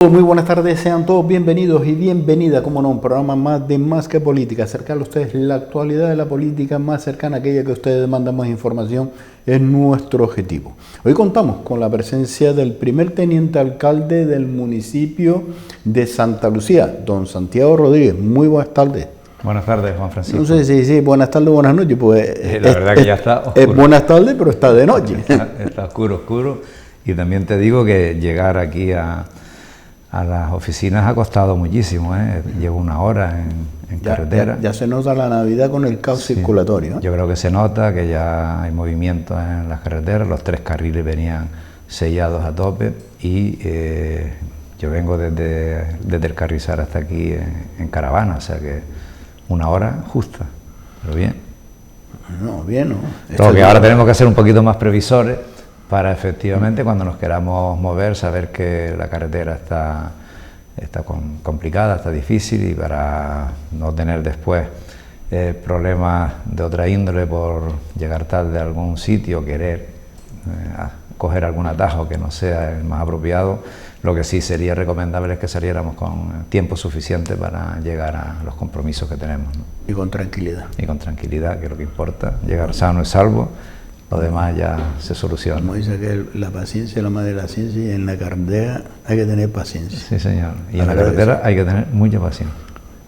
Muy buenas tardes, sean todos bienvenidos y bienvenida, como no, un programa más de Más que Política, acercarle a ustedes la actualidad de la política más cercana, aquella que ustedes demandan más información, es nuestro objetivo. Hoy contamos con la presencia del primer teniente alcalde del municipio de Santa Lucía, don Santiago Rodríguez. Muy buenas tardes. Buenas tardes, Juan Francisco. No sé si buenas tardes o buenas noches, pues la verdad que ya está oscuro. Es buenas tardes, pero está de noche. Está oscuro. Y también te digo que llegar aquí a las oficinas ha costado muchísimo, ¿eh? Llevo una hora en carretera. Ya se nota la Navidad con el caos circulatorio, ¿eh? Yo creo que se nota que ya hay movimiento en las carreteras, los 3 carriles venían sellados a tope y yo vengo desde el Carrizal hasta aquí en caravana, o sea que una hora justa, pero bien. No, bien, ¿no? Lo que ahora tenemos que ser un poquito más previsores para efectivamente cuando nos queramos mover saber que la carretera está complicada, está difícil, y para no tener después problemas de otra índole por llegar tarde a algún sitio, querer coger algún atajo que no sea el más apropiado. Lo que sí sería recomendable es que saliéramos con tiempo suficiente para llegar a los compromisos que tenemos, ¿no? Y con tranquilidad. Y con tranquilidad, que es lo que importa, llegar sano y salvo. Lo demás ya se soluciona. Como dice que la paciencia es la madre de la ciencia, y en la carretera hay que tener paciencia. Sí, señor. Y en la carretera hay que tener mucha paciencia.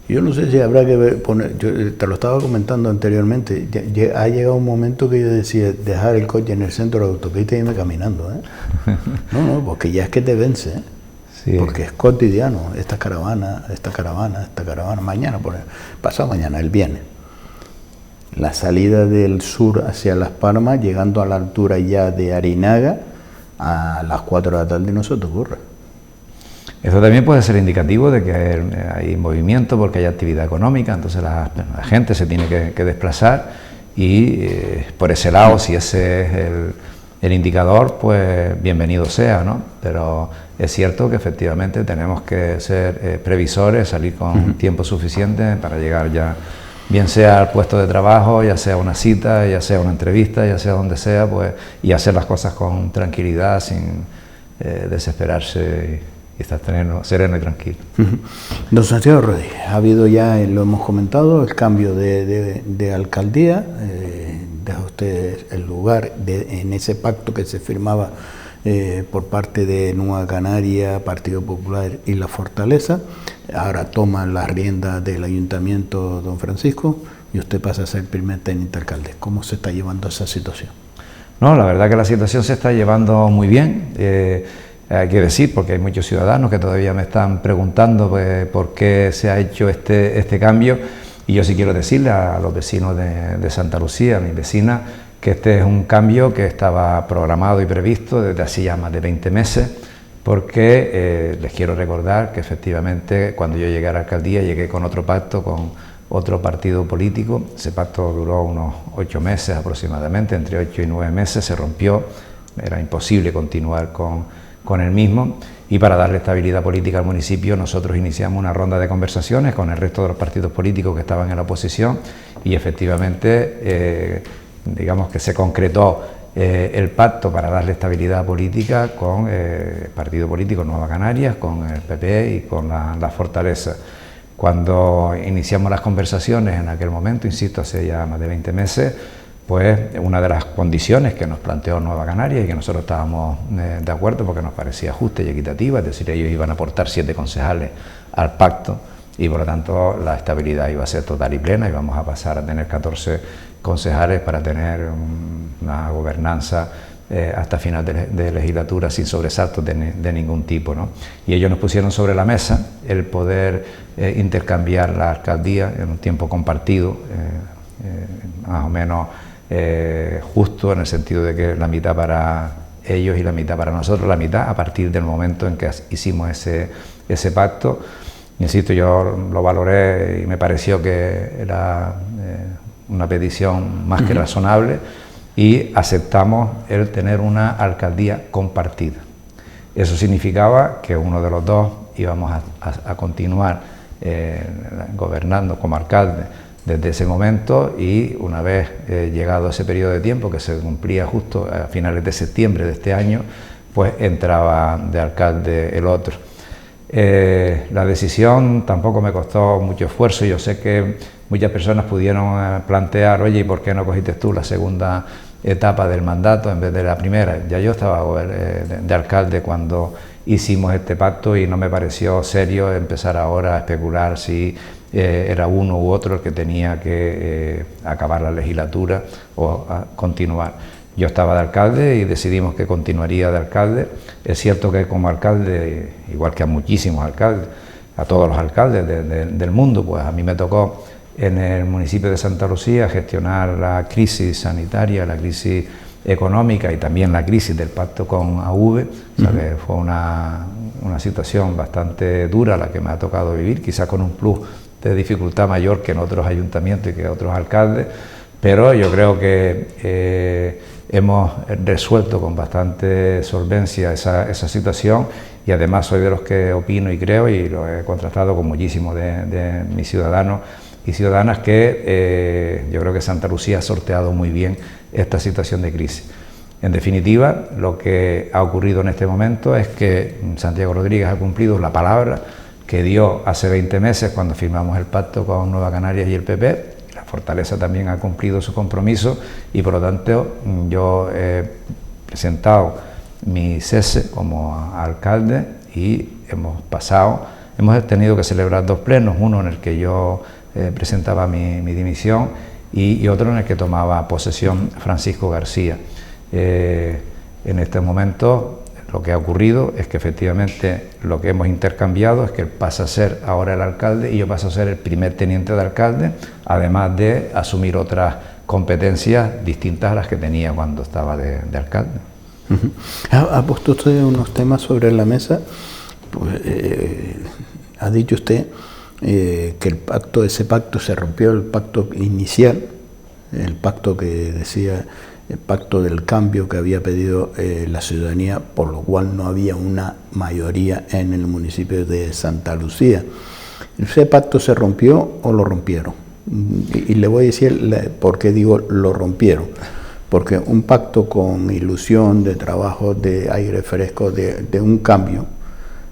Yo no sé si habrá que poner, yo te lo estaba comentando anteriormente, ha llegado un momento que yo decía dejar el coche en el centro de la autopista y irme caminando, ¿eh? No, porque ya es que te vence, ¿eh? Sí. Porque es cotidiano, esta caravana, mañana, pasado mañana, el viernes. La salida del sur hacia Las Palmas, llegando a la altura ya de Arinaga, a las 4 de la tarde no se te ocurre. Eso también puede ser indicativo de que hay movimiento porque hay actividad económica, entonces la gente se tiene que desplazar y por ese lado, si ese es el indicador, pues bienvenido sea, ¿no? Pero es cierto que efectivamente tenemos que ser previsores, salir con tiempo suficiente para llegar ya, bien sea al puesto de trabajo, ya sea una cita, ya sea una entrevista, ya sea donde sea, pues, y hacer las cosas con tranquilidad, sin desesperarse, y estar sereno y tranquilo. Don Santiago Rodríguez, ha habido ya, lo hemos comentado, el cambio de alcaldía, deja usted el lugar en ese pacto que se firmaba por parte de Nueva Canaria, Partido Popular y La Fortaleza. Ahora toma las riendas del ayuntamiento don Francisco y usted pasa a ser el primer teniente alcalde. ¿Cómo se está llevando esa situación? No, la verdad que la situación se está llevando muy bien. Hay que decir, porque hay muchos ciudadanos que todavía me están preguntando pues, por qué se ha hecho este cambio, y yo sí quiero decirle a los vecinos de Santa Lucía, a mis vecinas, que este es un cambio que estaba programado y previsto desde hace ya más de 20 meses, porque les quiero recordar que efectivamente cuando yo llegué a la alcaldía llegué con otro pacto, con otro partido político. Ese pacto duró unos 8 meses aproximadamente, entre 8 y 9 meses, se rompió, era imposible continuar con el mismo, y para darle estabilidad política al municipio nosotros iniciamos una ronda de conversaciones con el resto de los partidos políticos que estaban en la oposición, y efectivamente digamos que se concretó el pacto para darle estabilidad política con el partido político Nueva Canarias, con el PP y con la Fortaleza. Cuando iniciamos las conversaciones en aquel momento, insisto, hace ya más de 20 meses, pues una de las condiciones que nos planteó Nueva Canarias y que nosotros estábamos de acuerdo porque nos parecía justa y equitativa, es decir, ellos iban a aportar 7 concejales al pacto y por lo tanto la estabilidad iba a ser total y plena, y vamos a pasar a tener 14 concejales para tener una gobernanza hasta final de legislatura sin sobresaltos de ningún tipo, ¿no? Y ellos nos pusieron sobre la mesa el poder intercambiar la alcaldía en un tiempo compartido, más o menos justo, en el sentido de que la mitad para ellos y la mitad para nosotros, la mitad a partir del momento en que hicimos ese pacto. Insisto, yo lo valoré y me pareció que era una petición más que razonable, y aceptamos el tener una alcaldía compartida. Eso significaba que uno de los dos íbamos a continuar gobernando como alcalde desde ese momento, y una vez llegado ese periodo de tiempo, que se cumplía justo a finales de septiembre de este año, pues entraba de alcalde el otro. La decisión tampoco me costó mucho esfuerzo. Yo sé que muchas personas pudieron plantear, oye, ¿y por qué no cogiste tú la segunda etapa del mandato en vez de la primera? Ya yo estaba de alcalde cuando hicimos este pacto y no me pareció serio empezar ahora a especular si era uno u otro el que tenía que acabar la legislatura o continuar. Yo estaba de alcalde y decidimos que continuaría de alcalde. Es cierto que como alcalde, igual que a muchísimos alcaldes, a todos los alcaldes del mundo, pues a mí me tocó en el municipio de Santa Lucía gestionar la crisis sanitaria, la crisis económica y también la crisis del pacto con AV. O sea, que fue una situación bastante dura la que me ha tocado vivir, quizás con un plus de dificultad mayor que en otros ayuntamientos y que otros alcaldes, pero yo creo que hemos resuelto con bastante solvencia esa situación, y además soy de los que opino y creo, y lo he contrastado con muchísimos de mis ciudadanos y ciudadanas, que yo creo que Santa Lucía ha sorteado muy bien esta situación de crisis. En definitiva, lo que ha ocurrido en este momento es que Santiago Rodríguez ha cumplido la palabra que dio hace 20 meses cuando firmamos el pacto con Nueva Canarias y el PP. La Fortaleza también ha cumplido su compromiso y por lo tanto yo he presentado mi cese como alcalde y hemos tenido que celebrar 2 plenos, uno en el que yo presentaba mi dimisión y otro en el que tomaba posesión Francisco García. En este momento lo que ha ocurrido es que efectivamente lo que hemos intercambiado es que él pasa a ser ahora el alcalde y yo paso a ser el primer teniente de alcalde, además de asumir otras competencias distintas a las que tenía cuando estaba de alcalde. Ha puesto usted unos temas sobre la mesa. Pues, ha dicho usted que ese pacto se rompió, el pacto inicial, el pacto que decía, el pacto del cambio que había pedido la ciudadanía, por lo cual no había una mayoría en el municipio de Santa Lucía. ¿Ese pacto se rompió o lo rompieron? Y le voy a decir por qué digo lo rompieron. Porque un pacto con ilusión de trabajo, de aire fresco, de un cambio,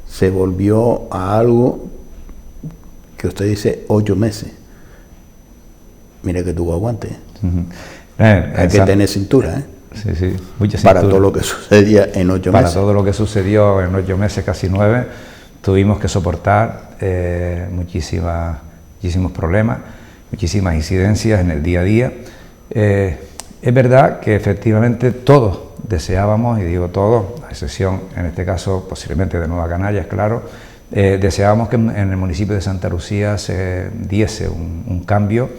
se volvió a algo que usted dice 8 meses. Mire que tuvo aguante. Hay que tener cintura, Sí, sí, mucha cintura. Para todo lo que sucedía en 8 meses. Para todo lo que sucedió en 8 meses, casi 9, tuvimos que soportar muchísimos problemas, muchísimas incidencias en el día a día. Es verdad que efectivamente todos deseábamos, y digo todos, a excepción en este caso posiblemente de Nueva Canarias, claro, deseábamos que en el municipio de Santa Lucía se diese un cambio,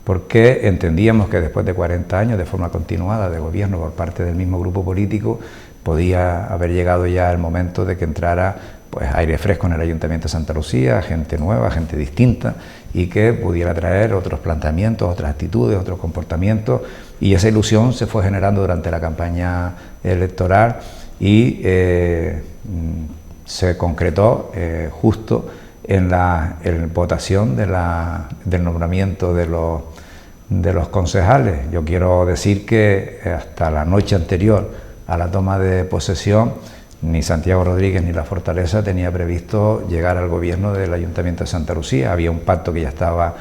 porque entendíamos que después de 40 años de forma continuada de gobierno por parte del mismo grupo político, podía haber llegado ya el momento de que entrara pues aire fresco en el Ayuntamiento de Santa Lucía, gente nueva, gente distinta, y que pudiera traer otros planteamientos, otras actitudes, otros comportamientos, y esa ilusión se fue generando durante la campaña electoral y se concretó justo en la votación del nombramiento de los concejales. Yo quiero decir que hasta la noche anterior a la toma de posesión, ni Santiago Rodríguez ni la Fortaleza tenía previsto llegar al gobierno del Ayuntamiento de Santa Lucía. Había un pacto que ya estaba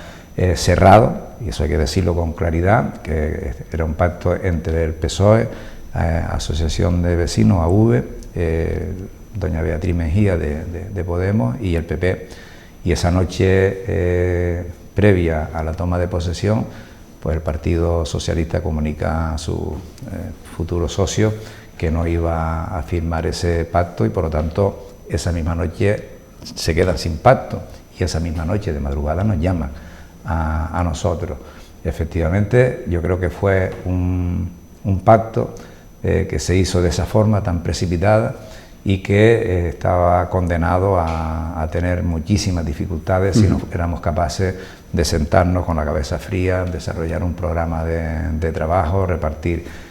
cerrado, y eso hay que decirlo con claridad, que era un pacto entre el PSOE, Asociación de Vecinos, AV, doña Beatriz Mejía de Podemos y el PP. Y esa noche previa a la toma de posesión, pues el Partido Socialista comunica a su futuro socio que no iba a firmar ese pacto, y por lo tanto esa misma noche se quedan sin pacto, y esa misma noche de madrugada nos llaman a nosotros. Efectivamente, yo creo que fue un pacto que se hizo de esa forma tan precipitada y que estaba condenado a tener muchísimas dificultades si no éramos capaces de sentarnos con la cabeza fría, desarrollar un programa de trabajo, repartir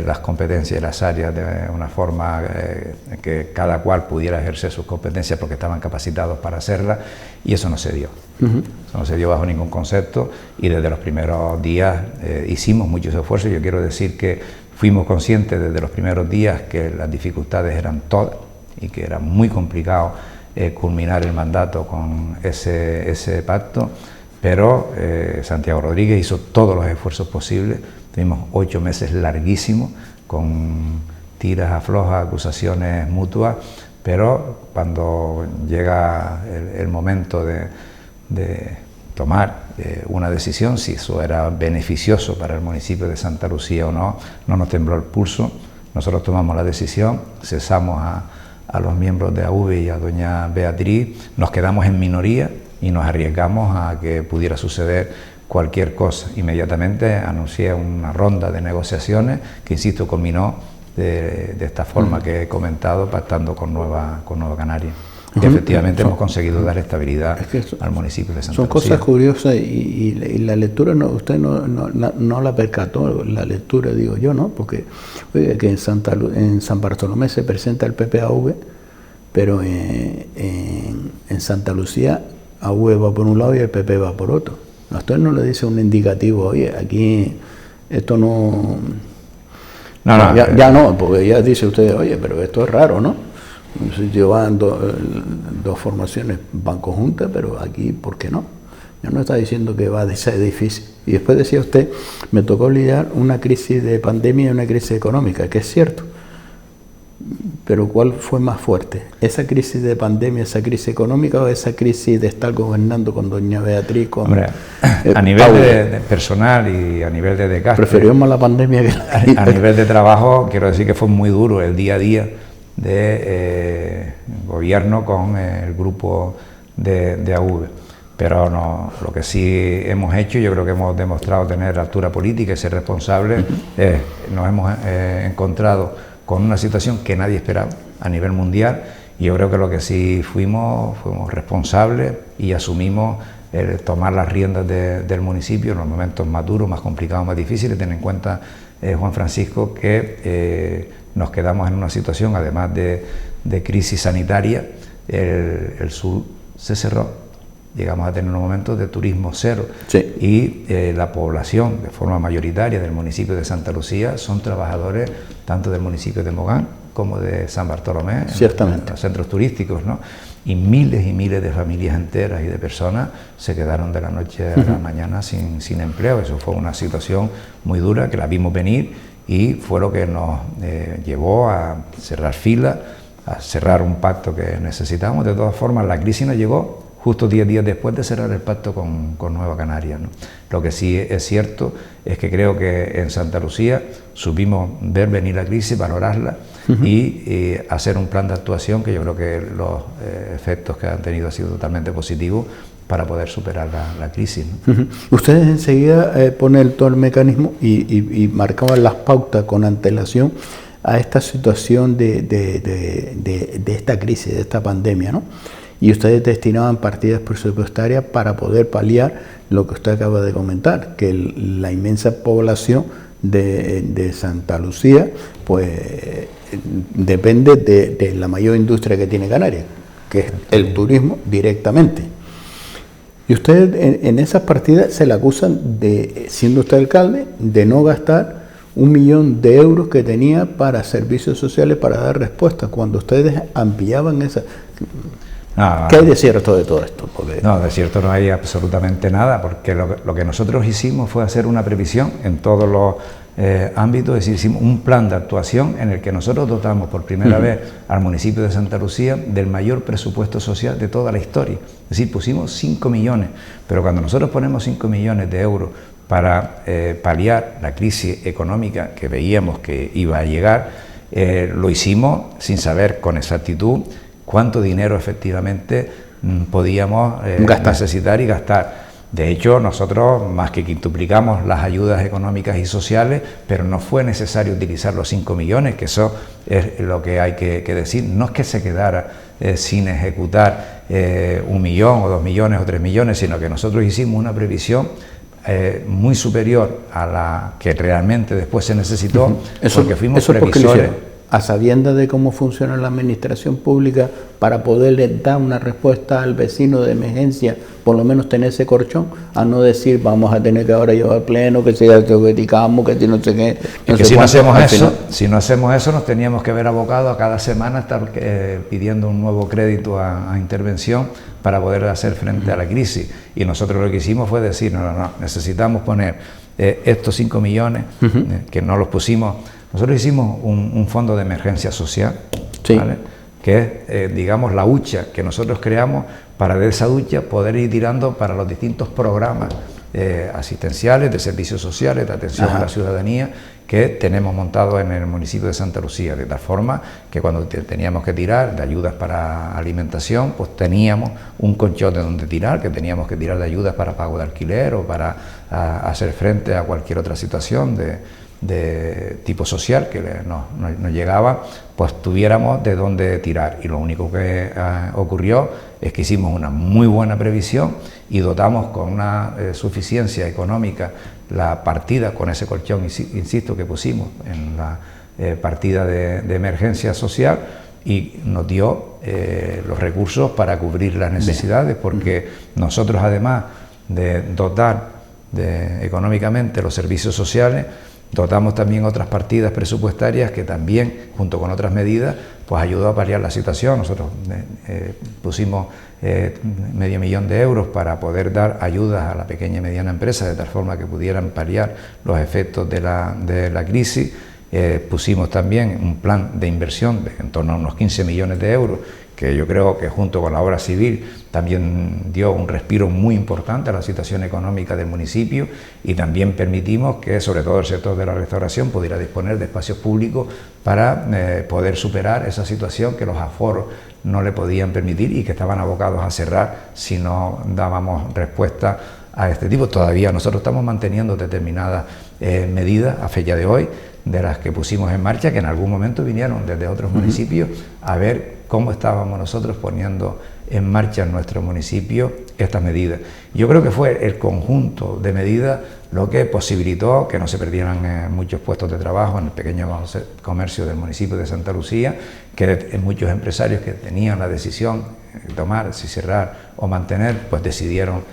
las competencias y las áreas de una forma que cada cual pudiera ejercer sus competencias porque estaban capacitados para hacerlas, y eso no se dio. Eso no se dio bajo ningún concepto, y desde los primeros días hicimos muchos esfuerzos. Yo quiero decir que fuimos conscientes desde los primeros días que las dificultades eran todas y que era muy complicado culminar el mandato con ese pacto, pero Santiago Rodríguez hizo todos los esfuerzos posibles. Tuvimos 8 meses larguísimos, con tiras, aflojas, acusaciones mutuas, pero cuando llega el momento de tomar una decisión, si eso era beneficioso para el municipio de Santa Lucía o no, no nos tembló el pulso. Nosotros tomamos la decisión, cesamos a los miembros de AV y a doña Beatriz, nos quedamos en minoría y nos arriesgamos a que pudiera suceder cualquier cosa. Inmediatamente anuncié una ronda de negociaciones que, insisto, culminó de esta forma que he comentado, pactando con Nueva Canaria. Y efectivamente hemos conseguido dar estabilidad al municipio de Santa Lucía. Son cosas curiosas y la lectura, usted no la percató, la lectura, digo yo, ¿no? Porque oiga, que en San Bartolomé se presenta el PPAV, pero en Santa Lucía AV va por un lado y el PP va por otro. A usted no le dice un indicativo, oye, aquí esto no... ya no, porque ya dice usted, oye, pero esto es raro, ¿no? En un sitio van dos formaciones, van conjuntas, pero aquí, ¿por qué no? Ya no está diciendo que va de ese edificio. Y después decía usted, me tocó lidiar una crisis de pandemia y una crisis económica, que es cierto. Pero ¿cuál fue más fuerte? ¿Esa crisis de pandemia, esa crisis económica o esa crisis de estar gobernando con doña Beatriz? Hombre, a nivel de personal y a nivel de desgaste... Preferimos más la pandemia que a nivel de trabajo, quiero decir que fue muy duro el día a día de gobierno con el grupo de AV. Pero no, lo que sí hemos hecho, yo creo que hemos demostrado tener altura política y ser responsables, nos hemos encontrado con una situación que nadie esperaba a nivel mundial, y yo creo que lo que sí fuimos responsables y asumimos el tomar las riendas del municipio en los momentos más duros, más complicados, más difíciles. Ten en cuenta, Juan Francisco, que nos quedamos en una situación, además de crisis sanitaria, el sur se cerró. Llegamos a tener unos momentos de turismo cero, sí. Y la población de forma mayoritaria del municipio de Santa Lucía son trabajadores tanto del municipio de Mogán como de San Bartolomé, ciertamente, en los centros turísticos, ¿no? Y miles de familias enteras y de personas se quedaron de la noche a la mañana sin empleo. Eso fue una situación muy dura que la vimos venir y fue lo que nos llevó a cerrar filas, a cerrar un pacto que necesitábamos. De todas formas, la crisis nos llegó justo 10 días después de cerrar el pacto con Nueva Canaria, ¿no? Lo que sí es cierto es que creo que en Santa Lucía supimos ver venir la crisis, valorarla y hacer un plan de actuación que yo creo que los efectos que han tenido han sido totalmente positivos para poder superar la crisis, ¿no? Ustedes enseguida ponen todo el mecanismo y marcaban las pautas con antelación a esta situación de esta crisis, de esta pandemia, ¿no? Y ustedes destinaban partidas presupuestarias para poder paliar lo que usted acaba de comentar, que la inmensa población de Santa Lucía pues depende de la mayor industria que tiene Canarias, que es el turismo directamente. Y ustedes en esas partidas se le acusan de, siendo usted alcalde, de no gastar 1 millón de euros que tenía para servicios sociales para dar respuesta, cuando ustedes ampliaban esa... ¿Qué hay de cierto de todo esto? Porque... No, de cierto no hay absolutamente nada, porque lo que nosotros hicimos fue hacer una previsión en todos los ámbitos, es decir, hicimos un plan de actuación en el que nosotros dotamos por primera vez al municipio de Santa Lucía del mayor presupuesto social de toda la historia. Es decir, pusimos 5 millones, pero cuando nosotros ponemos 5 millones de euros para paliar la crisis económica que veíamos que iba a llegar, lo hicimos sin saber con exactitud cuánto dinero efectivamente podíamos necesitar y gastar. De hecho, nosotros más que quintuplicamos las ayudas económicas y sociales, pero no fue necesario utilizar los 5 millones, que eso es lo que hay que decir. No es que se quedara sin ejecutar 1 millón o 2 millones o 3 millones, sino que nosotros hicimos una previsión muy superior a la que realmente después se necesitó, porque fuimos previsores. a sabiendas de cómo funciona la administración pública, para poderle dar una respuesta al vecino de emergencia, por lo menos tener ese colchón, a no decir vamos a tener que ahora llevar pleno, que sea que criticamos, que no sé qué. No sé si no hacemos eso, si no hacemos eso, nos teníamos que ver abocados a cada semana estar pidiendo un nuevo crédito a intervención para poder hacer frente a la crisis. Y nosotros lo que hicimos fue decir, no, necesitamos poner estos 5 millones, que no los pusimos. Nosotros hicimos un fondo de emergencia social, sí, ¿vale? Que es, digamos, la hucha que nosotros creamos para de esa hucha poder ir tirando para los distintos programas asistenciales, de servicios sociales, de atención a la ciudadanía que tenemos montado en el municipio de Santa Lucía, de tal forma que cuando teníamos que tirar de ayudas para alimentación, pues teníamos un colchón de donde tirar, que teníamos que tirar de ayudas para pago de alquiler o para hacer frente a cualquier otra situación de tipo social que nos llegaba, pues tuviéramos de dónde tirar. Y lo único que ocurrió es que hicimos una muy buena previsión y dotamos con una suficiencia económica la partida, con ese colchón, insisto, que pusimos en la partida de emergencia social, y nos dio los recursos para cubrir las necesidades, porque nosotros, además de dotar económicamente los servicios sociales, dotamos también otras partidas presupuestarias que también, junto con otras medidas, pues ayudó a paliar la situación. Nosotros pusimos $500.000 de euros para poder dar ayudas a la pequeña y mediana empresa, de tal forma que pudieran paliar los efectos de la crisis. Pusimos también un plan de inversión de en torno a unos 15 millones de euros, que yo creo que junto con la obra civil también dio un respiro muy importante a la situación económica del municipio, y también permitimos que sobre todo el sector de la restauración pudiera disponer de espacios públicos para poder superar esa situación que los aforos no le podían permitir y que estaban abocados a cerrar si no dábamos respuesta a este tipo. Todavía nosotros estamos manteniendo determinadas medidas a fecha de hoy, de las que pusimos en marcha, que en algún momento vinieron desde otros municipios a ver cómo estábamos nosotros poniendo en marcha en nuestro municipio estas medidas. Yo creo que fue el conjunto de medidas lo que posibilitó que no se perdieran muchos puestos de trabajo en el pequeño comercio del municipio de Santa Lucía, que muchos empresarios que tenían la decisión de tomar si cerrar o mantener, pues decidieron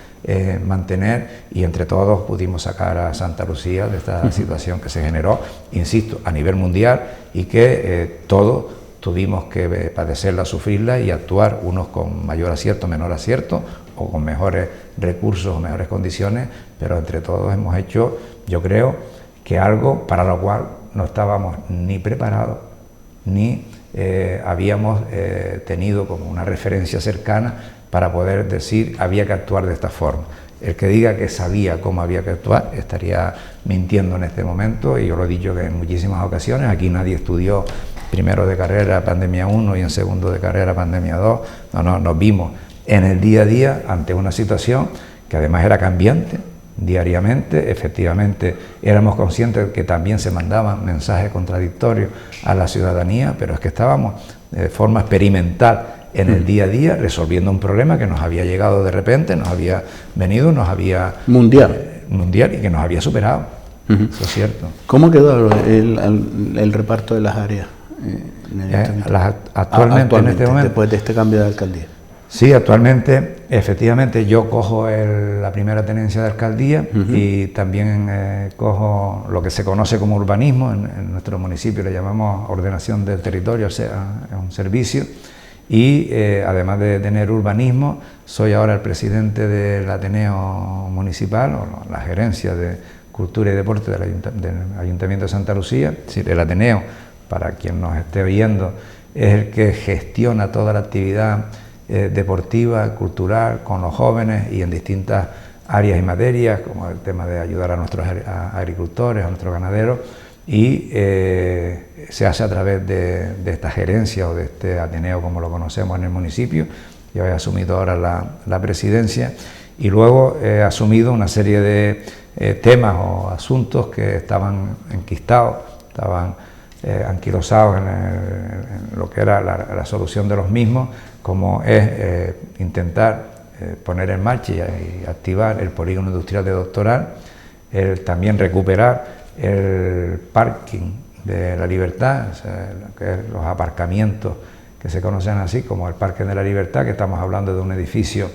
mantener, y entre todos pudimos sacar a Santa Lucía de esta situación que se generó, insisto, a nivel mundial, y que todos tuvimos que padecerla, sufrirla y actuar, unos con mayor acierto, menor acierto, o con mejores recursos o mejores condiciones, pero entre todos hemos hecho, yo creo, que algo para lo cual no estábamos ni preparados, ni habíamos tenido como una referencia cercana para poder decir había que actuar de esta forma. El que diga que sabía cómo había que actuar estaría mintiendo en este momento, y yo lo he dicho que en muchísimas ocasiones, aquí nadie estudió primero de carrera pandemia 1 y en segundo de carrera pandemia 2, nos vimos en el día a día ante una situación que además era cambiante diariamente. Efectivamente éramos conscientes de que también se mandaban mensajes contradictorios a la ciudadanía, pero es que estábamos de forma experimental en el día a día resolviendo un problema que nos había llegado de repente, nos había venido, nos había mundial y que nos había superado. Eso es cierto. ¿Cómo quedó el reparto de las áreas actualmente en este momento, después de este cambio de alcaldía? Sí, actualmente, efectivamente, yo cojo la primera tenencia de alcaldía y también cojo lo que se conoce como urbanismo. En nuestro municipio le llamamos ordenación del territorio, o sea, es un servicio. Y además de tener urbanismo, soy ahora el presidente del Ateneo Municipal, o la gerencia de Cultura y Deporte del Ayuntamiento de Santa Lucía. Es decir, el Ateneo, para quien nos esté oyendo, es el que gestiona toda la actividad deportiva, cultural, con los jóvenes y en distintas áreas y materias, como el tema de ayudar a nuestros agricultores, a nuestros ganaderos, y se hace a través de esta gerencia o de este Ateneo, como lo conocemos en el municipio. Yo he asumido ahora la presidencia, y luego he asumido una serie de temas o asuntos que estaban enquistados, estaban anquilosados en lo que era la solución de los mismos, como es intentar poner en marcha y activar el polígono industrial de Doctoral, también recuperar el parking de la Libertad, o sea, que es los aparcamientos que se conocen así como el Parque de la Libertad, que estamos hablando de un edificio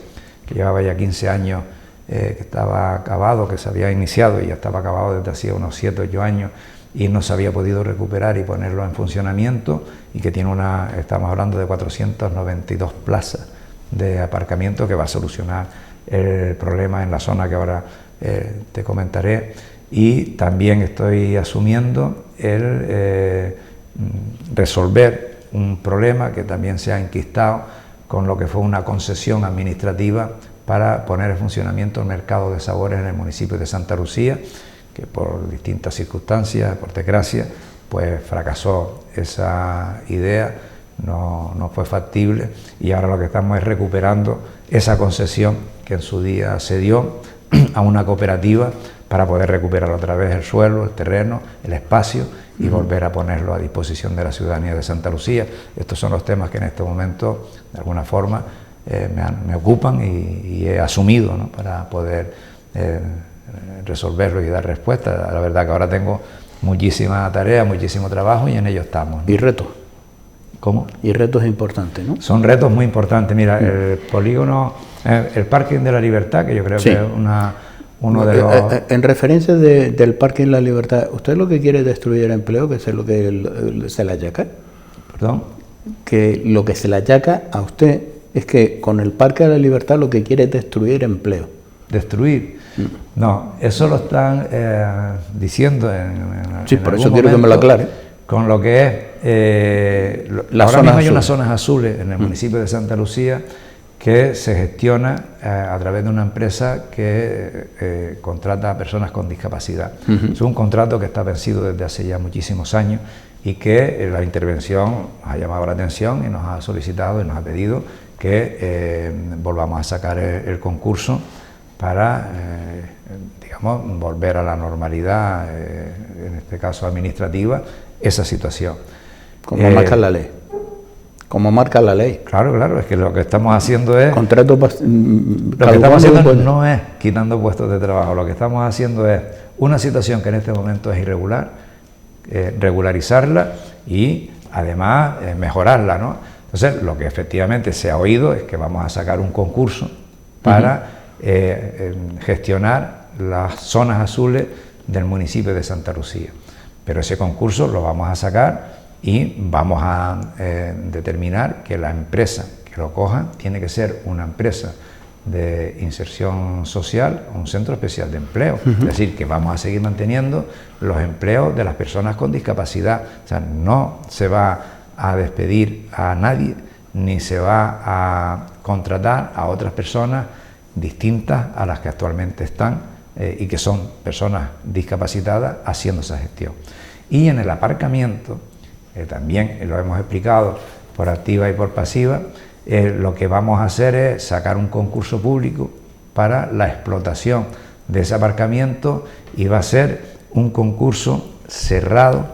que llevaba ya 15 años, que estaba acabado, que se había iniciado y ya estaba acabado desde hacía unos 7 o 8 años y no se había podido recuperar y ponerlo en funcionamiento, y que tiene estamos hablando de 492 plazas de aparcamiento, que va a solucionar el problema en la zona que ahora te comentaré. Y también estoy asumiendo el resolver un problema que también se ha enquistado con lo que fue una concesión administrativa para poner en funcionamiento el mercado de sabores en el municipio de Santa Lucía, que por distintas circunstancias, por desgracia, pues fracasó esa idea, no fue factible, y ahora lo que estamos es recuperando esa concesión que en su día se dio a una cooperativa para poder recuperar otra vez el suelo, el terreno, el espacio y volver a ponerlo a disposición de la ciudadanía de Santa Lucía. Estos son los temas que en este momento, de alguna forma, me ocupan y he asumido, ¿no?, para poder resolverlos y dar respuesta. La verdad que ahora tengo muchísima tarea, muchísimo trabajo y en ello estamos, ¿no? ¿Y retos? ¿Cómo? Y retos importantes, ¿no? Son retos muy importantes. Mira, el polígono, el Parking de la Libertad, que yo creo que es uno de los... En referencia del Parque de la Libertad, ¿usted lo que quiere es destruir el empleo, que es lo que se le achaca? ¿Perdón? Que lo que se le achaca a usted es que con el Parque de la Libertad lo que quiere es destruir empleo. ¿Destruir? No, eso lo están diciendo sí, por eso quiero que me lo aclare. Con lo que es... ahora mismo hay unas zonas azules en el municipio de Santa Lucía que se gestiona a través de una empresa que contrata a personas con discapacidad. Es un contrato que está vencido desde hace ya muchísimos años y que la intervención nos ha llamado la atención y nos ha solicitado y nos ha pedido que volvamos a sacar el concurso para, digamos, volver a la normalidad, en este caso administrativa, esa situación. Como marca la ley. Como marca la ley. Claro, claro, es que lo que estamos haciendo es... Lo que estamos haciendo no es quitando puestos de trabajo, lo que estamos haciendo es una situación que en este momento es irregular, regularizarla y además mejorarla, ¿no? Entonces, lo que efectivamente se ha oído es que vamos a sacar un concurso para gestionar las zonas azules del municipio de Santa Lucía. Pero ese concurso lo vamos a sacar y vamos a determinar que la empresa que lo coja tiene que ser una empresa de inserción social, un centro especial de empleo. Es decir, que vamos a seguir manteniendo los empleos de las personas con discapacidad. O sea, no se va a despedir a nadie, ni se va a contratar a otras personas distintas a las que actualmente están y que son personas discapacitadas haciendo esa gestión. Y en el aparcamiento, también lo hemos explicado por activa y por pasiva, lo que vamos a hacer es sacar un concurso público para la explotación de ese aparcamiento y va a ser un concurso cerrado,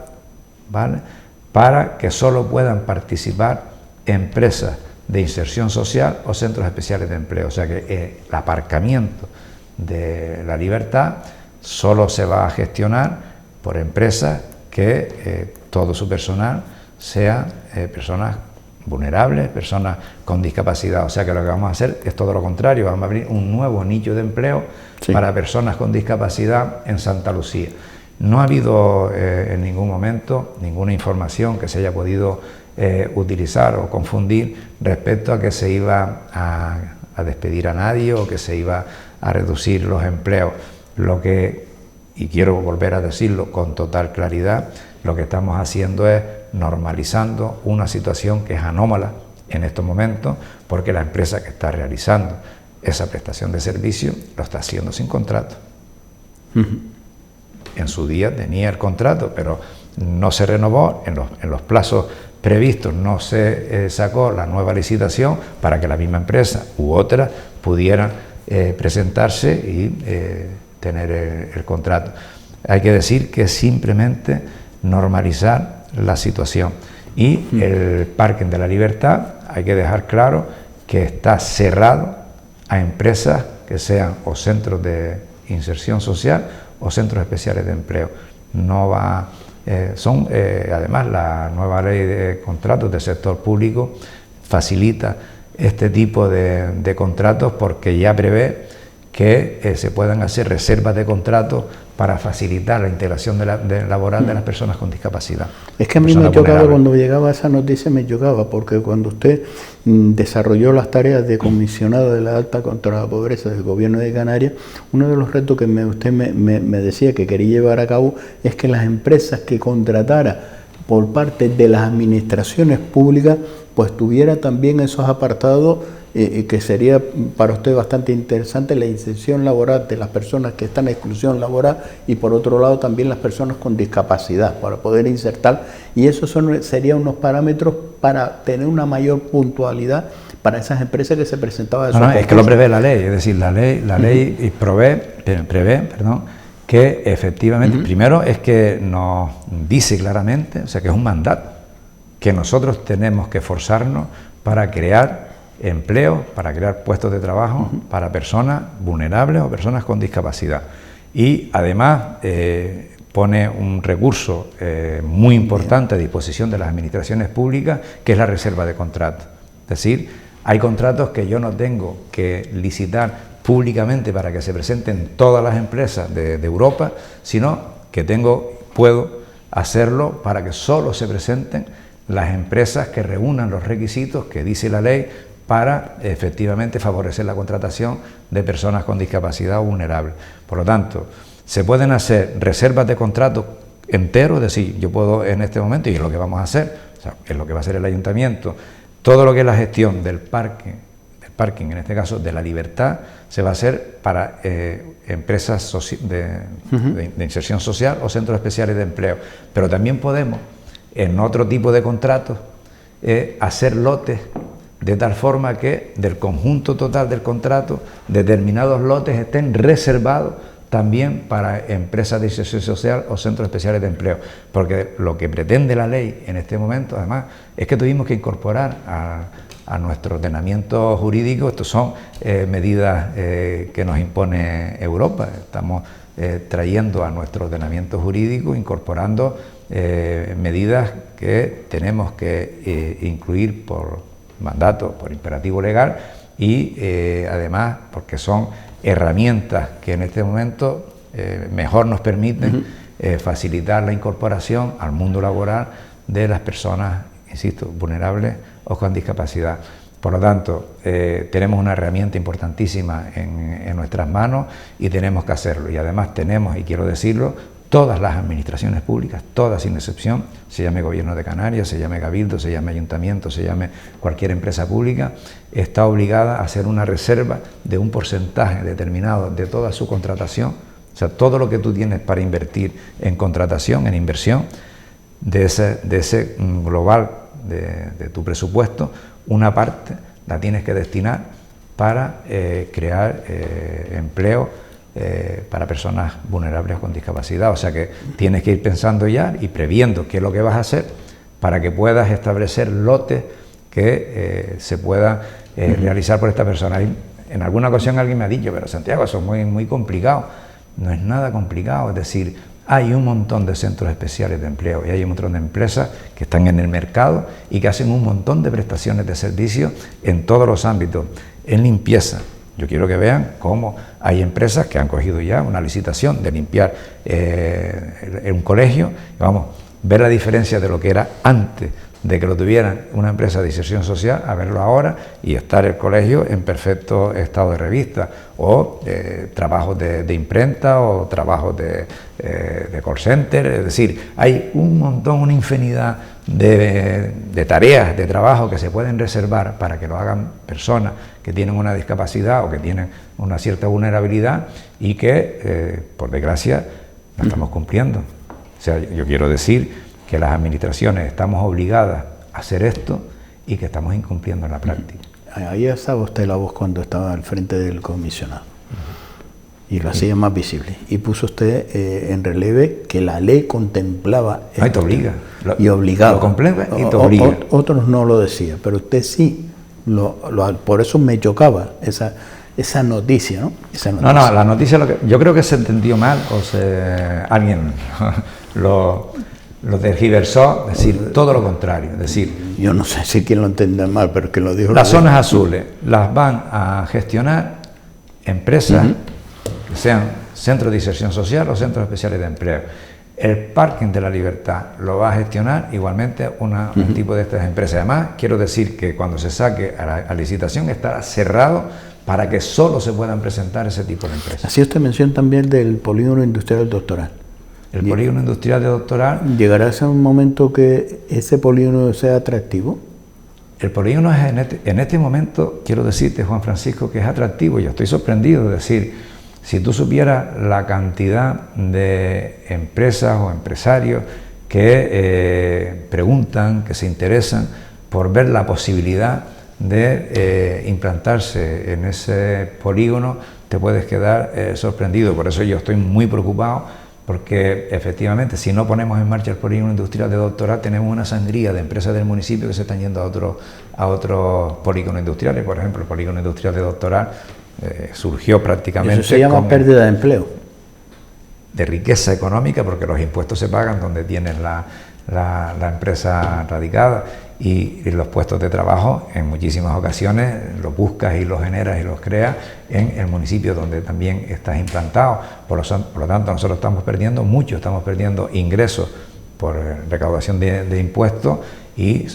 ¿vale?, para que solo puedan participar empresas de inserción social o centros especiales de empleo. O sea que el aparcamiento de la Libertad solo se va a gestionar por empresas que todo su personal sea personas vulnerables, personas con discapacidad. O sea que lo que vamos a hacer es todo lo contrario, vamos a abrir un nuevo nicho de empleo para personas con discapacidad en Santa Lucía. No ha habido en ningún momento ninguna información que se haya podido utilizar o confundir respecto a que se iba a despedir a nadie o que se iba a reducir los empleos. Lo que, y quiero volver a decirlo con total claridad, lo que estamos haciendo es normalizando una situación que es anómala en estos momentos, porque la empresa que está realizando esa prestación de servicio lo está haciendo sin contrato. En su día tenía el contrato, pero no se renovó en los plazos previstos, no se sacó la nueva licitación para que la misma empresa u otra pudieran presentarse y tener el contrato. Hay que decir que simplemente normalizar la situación. Y el Parque de la Libertad, hay que dejar claro que está cerrado a empresas que sean o centros de inserción social o centros especiales de empleo. No va Además, la nueva ley de contratos del sector público facilita este tipo de contratos porque ya prevé que se puedan hacer reservas de contratos para facilitar la integración laboral de las personas con discapacidad. Es que a mí me chocaba cuando llegaba esa noticia, me chocaba, porque cuando usted desarrolló las tareas de comisionado de la alta contra la pobreza del gobierno de Canarias, uno de los retos que usted me decía que quería llevar a cabo es que las empresas que contratara por parte de las administraciones públicas, pues tuviera también esos apartados que sería para usted bastante interesante, la inserción laboral de las personas que están en exclusión laboral y por otro lado también las personas con discapacidad para poder insertar, y esos serían unos parámetros para tener una mayor puntualidad para esas empresas que se presentaban. No, es que lo prevé la ley, es decir, la ley prevé que efectivamente, primero es que nos dice claramente, o sea que es un mandato, que nosotros tenemos que esforzarnos para crear empleo, para crear puestos de trabajo para personas vulnerables o personas con discapacidad. Y además pone un recurso muy importante a disposición de las administraciones públicas, que es la reserva de contratos. Es decir, hay contratos que yo no tengo que licitar públicamente para que se presenten todas las empresas de Europa, sino que puedo hacerlo para que solo se presenten las empresas que reúnan los requisitos que dice la ley para efectivamente favorecer la contratación de personas con discapacidad o vulnerables. Por lo tanto, se pueden hacer reservas de contratos enteros, es decir, yo puedo en este momento, y es lo que vamos a hacer, o sea, es lo que va a hacer el ayuntamiento, todo lo que es la gestión del parking, en este caso de La Libertad, se va a hacer para empresas de inserción social o centros especiales de empleo. Pero también podemos, en otro tipo de contratos, hacer lotes de tal forma que del conjunto total del contrato, determinados lotes estén reservados también para empresas de inserción social o centros especiales de empleo, porque lo que pretende la ley en este momento, además, es que tuvimos que incorporar a nuestro ordenamiento jurídico, estos son medidas que nos impone Europa, estamos trayendo a nuestro ordenamiento jurídico, incorporando medidas que tenemos que incluir por mandato, por imperativo legal, y además porque son herramientas que en este momento mejor nos permiten facilitar la incorporación al mundo laboral de las personas, insisto, vulnerables o con discapacidad. Por lo tanto, tenemos una herramienta importantísima en nuestras manos y tenemos que hacerlo. Y además tenemos, y quiero decirlo, todas las administraciones públicas, todas sin excepción, se llame Gobierno de Canarias, se llame Cabildo, se llame Ayuntamiento, se llame cualquier empresa pública, está obligada a hacer una reserva de un porcentaje determinado de toda su contratación, o sea, todo lo que tú tienes para invertir en contratación, en inversión, de ese global de tu presupuesto, una parte la tienes que destinar para crear empleo para personas vulnerables con discapacidad. O sea que tienes que ir pensando ya y previendo qué es lo que vas a hacer para que puedas establecer lotes que se puedan realizar por esta persona. En alguna ocasión alguien me ha dicho, pero Santiago, eso es muy complicado. No es nada complicado, es decir, hay un montón de centros especiales de empleo y hay un montón de empresas que están en el mercado y que hacen un montón de prestaciones de servicios en todos los ámbitos, en limpieza. Yo quiero que vean cómo hay empresas que han cogido ya una licitación de limpiar un colegio, y vamos, ver la diferencia de lo que era antes de que lo tuvieran una empresa de inserción social a verlo ahora y estar el colegio en perfecto estado de revista, o trabajos de imprenta o trabajos de call center. Es decir, hay un montón, una infinidad de tareas, de trabajo que se pueden reservar para que lo hagan personas que tienen una discapacidad o que tienen una cierta vulnerabilidad y que, por desgracia, no estamos cumpliendo. O sea, yo quiero decir que las administraciones estamos obligadas a hacer esto y que estamos incumpliendo en la práctica. Ahí estaba usted la voz cuando estaba al frente del comisionado y lo hacía más visible. Y puso usted en relieve que la ley contemplaba esto. Y te obliga. Y obligaba. Lo completa y te obliga. Otros no lo decía, pero usted sí. Por eso me chocaba esa noticia, ¿no? No, la noticia yo creo que se entendió mal, alguien lo Lo tergiversó, es decir, todo lo contrario. Es decir, yo no sé si quien lo entienda mal, pero que lo dijo. Las zonas azules las van a gestionar empresas que sean centros de inserción social o centros especiales de empleo. El parking de la Libertad lo va a gestionar igualmente un tipo de estas empresas. Además, quiero decir que cuando se saque a licitación estará cerrado para que solo se puedan presentar ese tipo de empresas. Así usted menciona también del polígono industrial del Doctoral. El polígono industrial de Doctoral... ¿Llegará a ser un momento que ese polígono sea atractivo? El polígono es en este momento, quiero decirte, Juan Francisco, que es atractivo. Yo estoy sorprendido de decir, si tú supieras la cantidad de empresas o empresarios que preguntan, que se interesan por ver la posibilidad de implantarse en ese polígono, te puedes quedar sorprendido. Por eso yo estoy muy preocupado, porque efectivamente si no ponemos en marcha el polígono industrial de Doctoral tenemos una sangría de empresas del municipio que se están yendo a otros polígonos industriales. Por ejemplo, el polígono industrial de Doctoral surgió prácticamente... Eso se llama pérdida de empleo. De riqueza económica, porque los impuestos se pagan donde tienes la empresa radicada, y los puestos de trabajo en muchísimas ocasiones los buscas y los generas y los creas en el municipio donde también estás implantado. Por lo tanto, nosotros estamos perdiendo mucho, estamos perdiendo ingresos por recaudación de impuestos y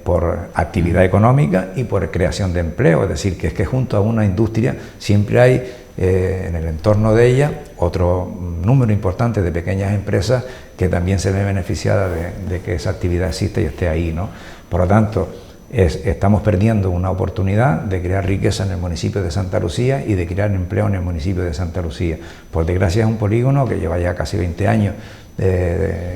por actividad económica y por creación de empleo. Es decir, que es que junto a una industria siempre hay en el entorno de ella otro número importante de pequeñas empresas que también se ven beneficiadas de que esa actividad exista y esté ahí, ¿no? Por lo tanto, estamos perdiendo una oportunidad de crear riqueza en el municipio de Santa Lucía y de crear empleo en el municipio de Santa Lucía. Por desgracia es un polígono que lleva ya casi 20 años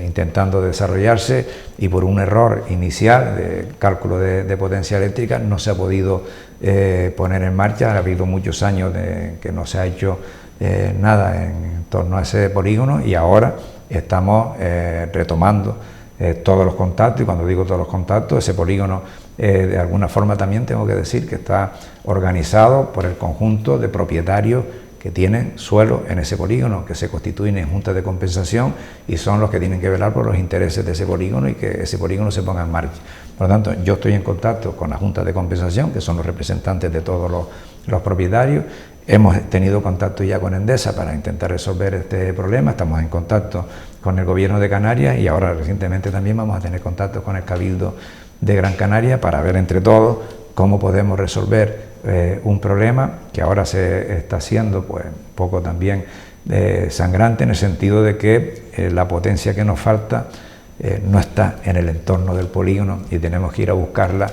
intentando desarrollarse, y por un error inicial de cálculo de potencia eléctrica no se ha podido poner en marcha. Ha habido muchos años que no se ha hecho nada en torno a ese polígono, y ahora estamos retomando todos los contactos. Y cuando digo todos los contactos, ese polígono de alguna forma también tengo que decir que está organizado por el conjunto de propietarios que tienen suelo en ese polígono, que se constituyen en juntas de compensación y son los que tienen que velar por los intereses de ese polígono y que ese polígono se ponga en marcha. Por lo tanto, yo estoy en contacto con las juntas de compensación, que son los representantes de todos los propietarios. Hemos tenido contacto ya con Endesa para intentar resolver este problema. Estamos en contacto con el Gobierno de Canarias y ahora recientemente también vamos a tener contacto con el Cabildo de Gran Canaria para ver entre todos cómo podemos resolver un problema que ahora se está haciendo pues un poco también sangrante, en el sentido de que la potencia que nos falta no está en el entorno del polígono y tenemos que ir a buscarla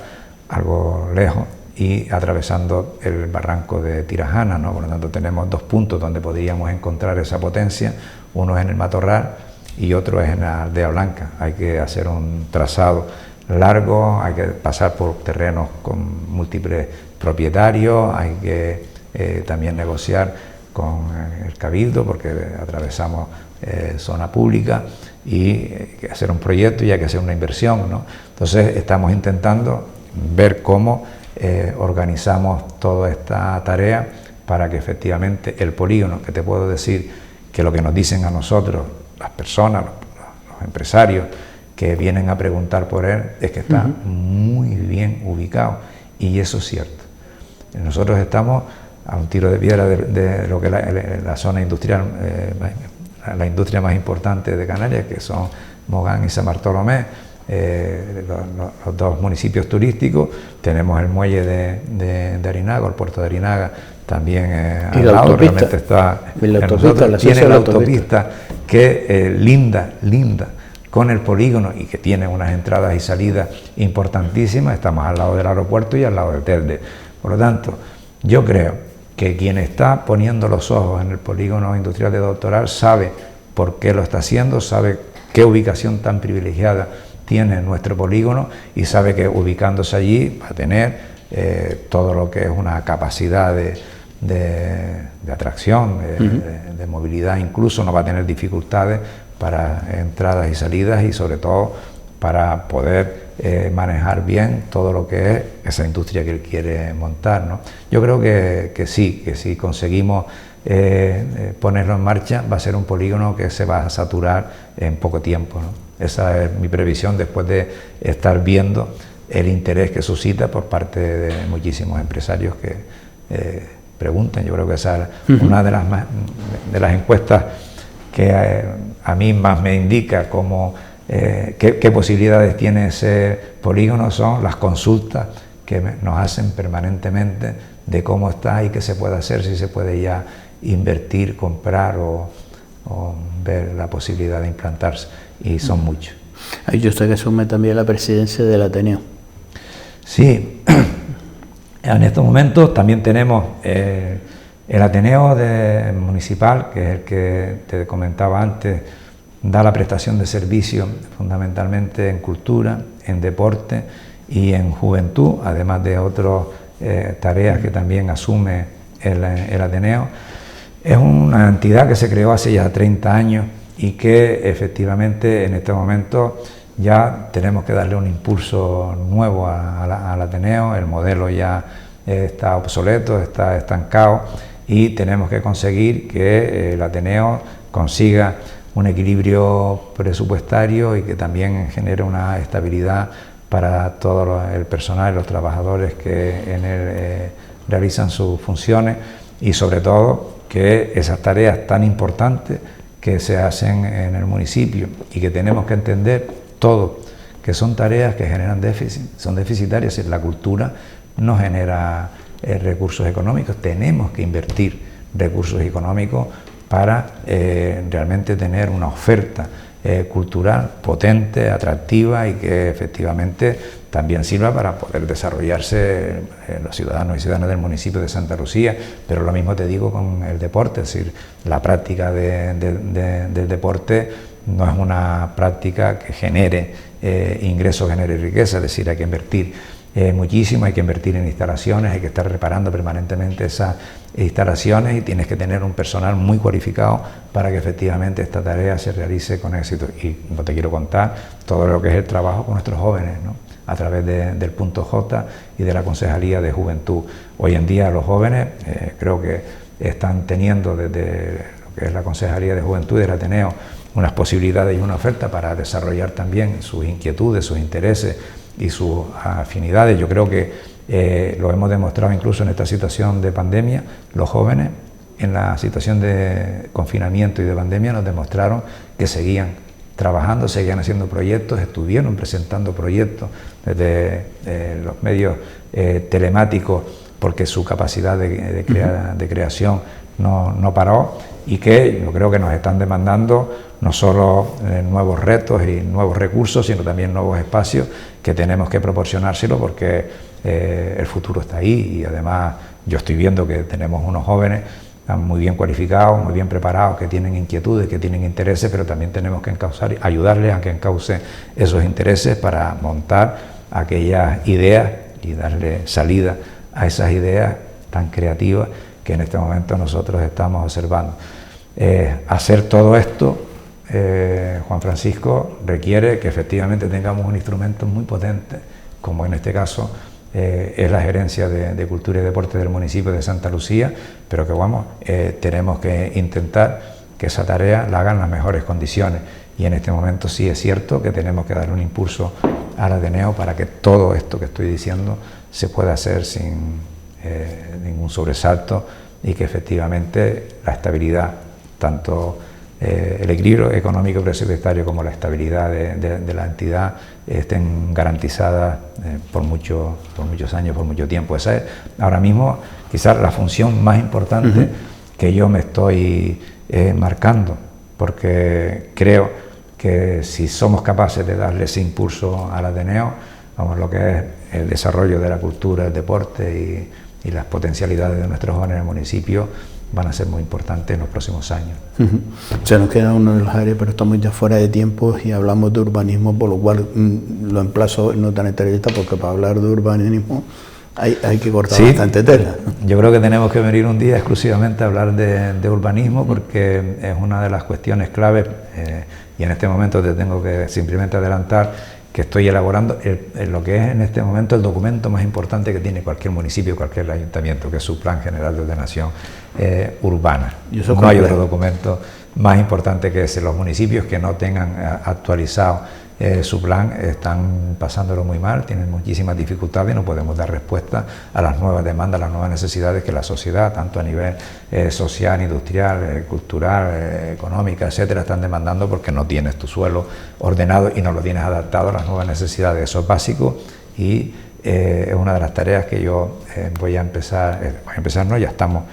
algo lejos y atravesando el barranco de Tirajana, ¿no? Por lo tanto, tenemos dos puntos donde podríamos encontrar esa potencia. Uno es en el Matorral y otro es en la Aldea Blanca. Hay que hacer un trazado largo, hay que pasar por terrenos con múltiples propietarios, hay que también negociar con el Cabildo porque atravesamos zona pública, y hay que hacer un proyecto y hay que hacer una inversión, ¿no? Entonces estamos intentando ver cómo organizamos toda esta tarea para que efectivamente el polígono, que te puedo decir que lo que nos dicen a nosotros, las personas, los empresarios que vienen a preguntar por él, es que está muy bien ubicado, y eso es cierto. Nosotros estamos a un tiro de piedra de lo que es la zona industrial, la industria más importante de Canarias, que son Mogán y San Bartolomé, los dos municipios turísticos. Tenemos el muelle de Arinaga, el puerto de Arinaga, también al lado, realmente está. Tiene la autopista que linda con el polígono y que tiene unas entradas y salidas importantísimas. Estamos al lado del aeropuerto y al lado del Telde. Por lo tanto, yo creo que quien está poniendo los ojos en el polígono industrial de Doctoral sabe por qué lo está haciendo, sabe qué ubicación tan privilegiada tiene nuestro polígono y sabe que ubicándose allí va a tener todo lo que es una capacidad de atracción, de movilidad, incluso no va a tener dificultades para entradas y salidas, y sobre todo para poder manejar bien todo lo que es esa industria que él quiere montar, ¿no? Yo creo que si conseguimos ponerlo en marcha, va a ser un polígono que se va a saturar en poco tiempo, ¿no? Esa es mi previsión después de estar viendo el interés que suscita por parte de muchísimos empresarios que preguntan. Yo creo que esa es una de las encuestas que a mí más me indica qué posibilidades tiene ese polígono, son las consultas que nos hacen permanentemente de cómo está y qué se puede hacer, si se puede ya invertir, comprar o ver la posibilidad de implantarse, y son muchos. Hay usted que asume también la presidencia del Ateneo. Sí, en estos momentos también tenemos el Ateneo municipal, que es el que te comentaba antes, da la prestación de servicios fundamentalmente en cultura, en deporte y en juventud, además de otras tareas que también asume el Ateneo. Es una entidad que se creó hace ya 30 años y que efectivamente en este momento ya tenemos que darle un impulso nuevo al Ateneo. El modelo ya está obsoleto, está estancado, y tenemos que conseguir que el Ateneo consiga un equilibrio presupuestario y que también genere una estabilidad para todo el personal y los trabajadores que en él realizan sus funciones, y sobre todo que esas tareas tan importantes que se hacen en el municipio y que tenemos que entender todos que son tareas que generan déficit, son deficitarias. La cultura no genera recursos económicos, tenemos que invertir recursos económicos para realmente tener una oferta cultural potente, atractiva, y que efectivamente también sirva para poder desarrollarse los ciudadanos y ciudadanas del municipio de Santa Lucía. Pero lo mismo te digo con el deporte, es decir, la práctica del deporte no es una práctica que genere ingresos, genere riqueza, es decir, hay que invertir muchísimo, hay que invertir en instalaciones, hay que estar reparando permanentemente esas instalaciones, y tienes que tener un personal muy cualificado para que efectivamente esta tarea se realice con éxito. Y no te quiero contar todo lo que es el trabajo con nuestros jóvenes, ¿no?, a través del Punto J y de la Concejalía de Juventud. Hoy en día los jóvenes creo que están teniendo desde lo que es la Concejalía de Juventud y del Ateneo unas posibilidades y una oferta para desarrollar también sus inquietudes, sus intereses y sus afinidades. Yo creo que lo hemos demostrado incluso en esta situación de pandemia. Los jóvenes en la situación de confinamiento y de pandemia nos demostraron que seguían trabajando, seguían haciendo proyectos, estuvieron presentando proyectos desde los medios telemáticos, porque su capacidad de creación no paró, y que yo creo que nos están demandando no solo nuevos retos y nuevos recursos, sino también nuevos espacios que tenemos que proporcionárselo, porque el futuro está ahí. Y además yo estoy viendo que tenemos unos jóvenes muy bien cualificados, muy bien preparados, que tienen inquietudes, que tienen intereses, pero también tenemos que ayudarles a que encaucen esos intereses para montar aquellas ideas y darle salida a esas ideas tan creativas que en este momento nosotros estamos observando. Hacer todo esto, Juan Francisco, requiere que efectivamente tengamos un instrumento muy potente, como en este caso es la Gerencia de Cultura y Deporte del municipio de Santa Lucía, pero que tenemos que intentar que esa tarea la hagan en las mejores condiciones. Y en este momento sí es cierto que tenemos que darle un impulso al Ateneo para que todo esto que estoy diciendo se pueda hacer sin ningún sobresalto, y que efectivamente la estabilidad, tanto el equilibrio económico presupuestario como la estabilidad de la entidad, estén garantizadas por muchos años, por mucho tiempo. Esa es ahora mismo quizás la función más importante que yo me estoy marcando, porque creo que si somos capaces de darle ese impulso al Ateneo, vamos, lo que es el desarrollo de la cultura, el deporte y las potencialidades de nuestros jóvenes en el municipio, van a ser muy importantes en los próximos años. Se nos queda uno de los áreas, pero estamos ya fuera de tiempo y hablamos de urbanismo, por lo cual lo emplazo no tan entrevista, porque para hablar de urbanismo hay que cortar bastante tela. Yo creo que tenemos que venir un día exclusivamente a hablar de urbanismo, porque es una de las cuestiones claves, y en este momento te tengo que simplemente adelantar que estoy elaborando en lo que es en este momento el documento más importante que tiene cualquier municipio, cualquier ayuntamiento, que es su Plan General de Ordenación Urbana. No hay otro documento más importante que ese. Los municipios que no tengan actualizado su plan están pasándolo muy mal, tienen muchísimas dificultades y no podemos dar respuesta a las nuevas demandas, a las nuevas necesidades que la sociedad, tanto a nivel social, industrial, cultural, económica, etcétera, están demandando, porque no tienes tu suelo ordenado y no lo tienes adaptado a las nuevas necesidades. Eso es básico y es una de las tareas que yo voy a empezar, no, ya estamos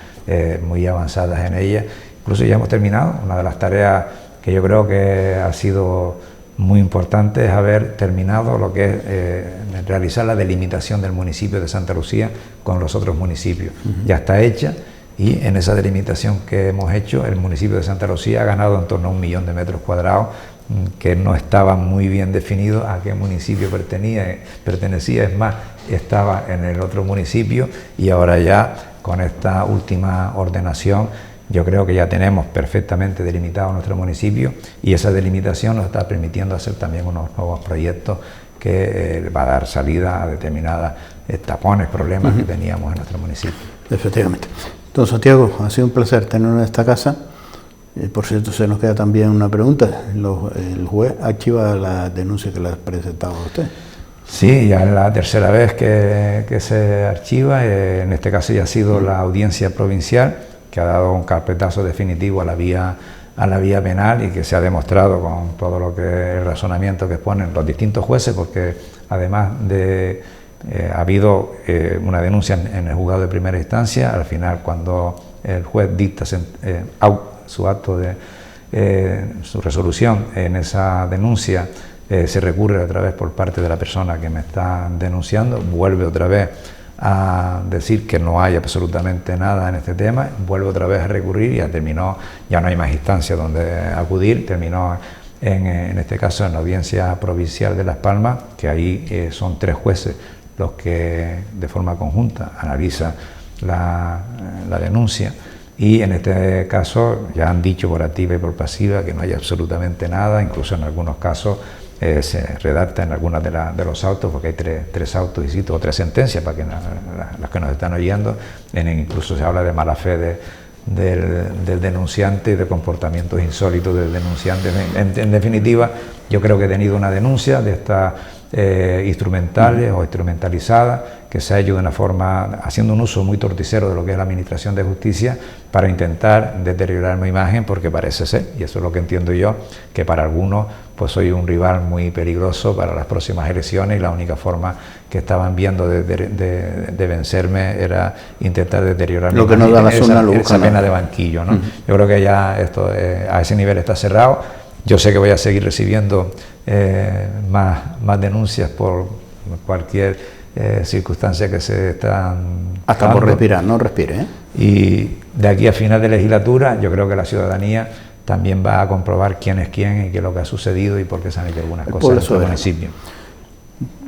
muy avanzadas en ella, incluso ya hemos terminado. Una de las tareas que yo creo que ha sido muy importante es haber terminado lo que es realizar la delimitación del municipio de Santa Lucía con los otros municipios. Ya está hecha, y en esa delimitación que hemos hecho, el municipio de Santa Lucía ha ganado en torno a 1 millón de metros cuadrados, que no estaba muy bien definido a qué municipio pertenecía, es más, estaba en el otro municipio, y ahora ya con esta última ordenación yo creo que ya tenemos perfectamente delimitado nuestro municipio, y esa delimitación nos está permitiendo hacer también unos nuevos proyectos que va a dar salida a determinados tapones, problemas que teníamos en nuestro municipio. Efectivamente. Don Santiago, ha sido un placer tenerlo en esta casa. Por cierto, se nos queda también una pregunta. ¿El juez archiva la denuncia que le ha presentado a usted? Sí, ya es la tercera vez que se archiva. En este caso ya ha sido la audiencia provincial, que ha dado un carpetazo definitivo a la vía penal, y que se ha demostrado con todo lo que el razonamiento que exponen los distintos jueces, porque además de ha habido una denuncia en el juzgado de primera instancia, al final cuando el juez dicta su acto de su resolución en esa denuncia, se recurre otra vez por parte de la persona que me está denunciando, vuelve otra vez a decir que no hay absolutamente nada en este tema, vuelve otra vez a recurrir, y ya terminó, ya no hay más instancia donde acudir, terminó en este caso en la audiencia provincial de Las Palmas, que ahí son 3 jueces los que de forma conjunta analizan la denuncia, y en este caso ya han dicho por activa y por pasiva que no hay absolutamente nada, incluso en algunos casos se redacta en algunos de los autos, porque hay tres autos, y cito, o 3 sentencias para que los que nos están oyendo, incluso se habla de mala fe del denunciante y de comportamientos insólitos del denunciante. En definitiva, yo creo que he tenido una denuncia de estas instrumentales o instrumentalizadas, que se ha hecho de una forma, haciendo un uso muy torticero de lo que es la administración de justicia, para intentar deteriorar mi imagen, porque parece ser, y eso es lo que entiendo yo, que para algunos pues soy un rival muy peligroso para las próximas elecciones, y la única forma que estaban viendo de vencerme era intentar deteriorar lo que nos da la zona esa pena de banquillo, ¿no? Yo creo que ya esto a ese nivel está cerrado. Yo sé que voy a seguir recibiendo más denuncias por cualquier circunstancias que se están hasta dando. Por respirar, no respire, ¿eh? Y de aquí a final de legislatura yo creo que la ciudadanía también va a comprobar quién es quién y qué es lo que ha sucedido y por qué se han hecho algunas cosas en nuestro municipio.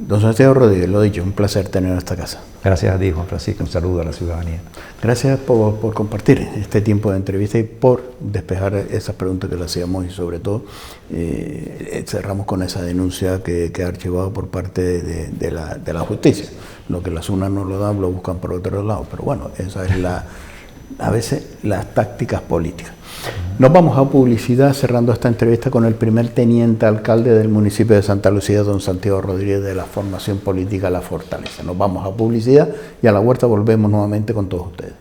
Don Santiago Rodríguez, lo dicho, un placer tener en esta casa. Gracias a ti, Juan Francisco, un saludo a la ciudadanía. Gracias por compartir este tiempo de entrevista y por despejar esas preguntas que le hacíamos, y sobre todo cerramos con esa denuncia que ha archivado por parte de la justicia. Lo que las unas no lo dan, lo buscan por otro lado, pero bueno, esa es a veces las tácticas políticas. Nos vamos a publicidad, cerrando esta entrevista con el primer teniente alcalde del municipio de Santa Lucía, don Santiago Rodríguez, de la formación política La Fortaleza. Nos vamos a publicidad y a la vuelta volvemos nuevamente con todos ustedes.